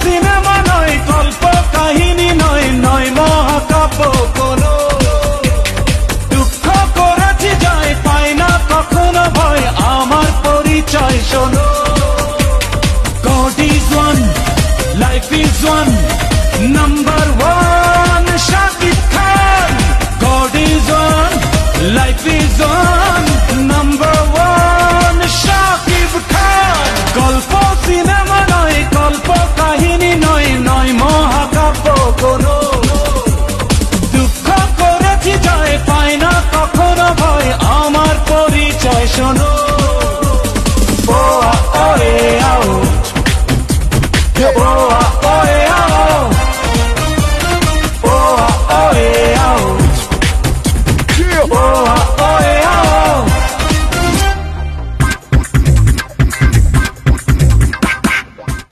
Cinema নয়, গল্প কাহিনী নয়, নয় মহাকাব্য কোনো। দুঃখ করেছি যায়, পাই না কখনো ভয়, আমার পরিচয় শোনো। God is one, life is one, number one, Shakib Khan. God is one, life is one.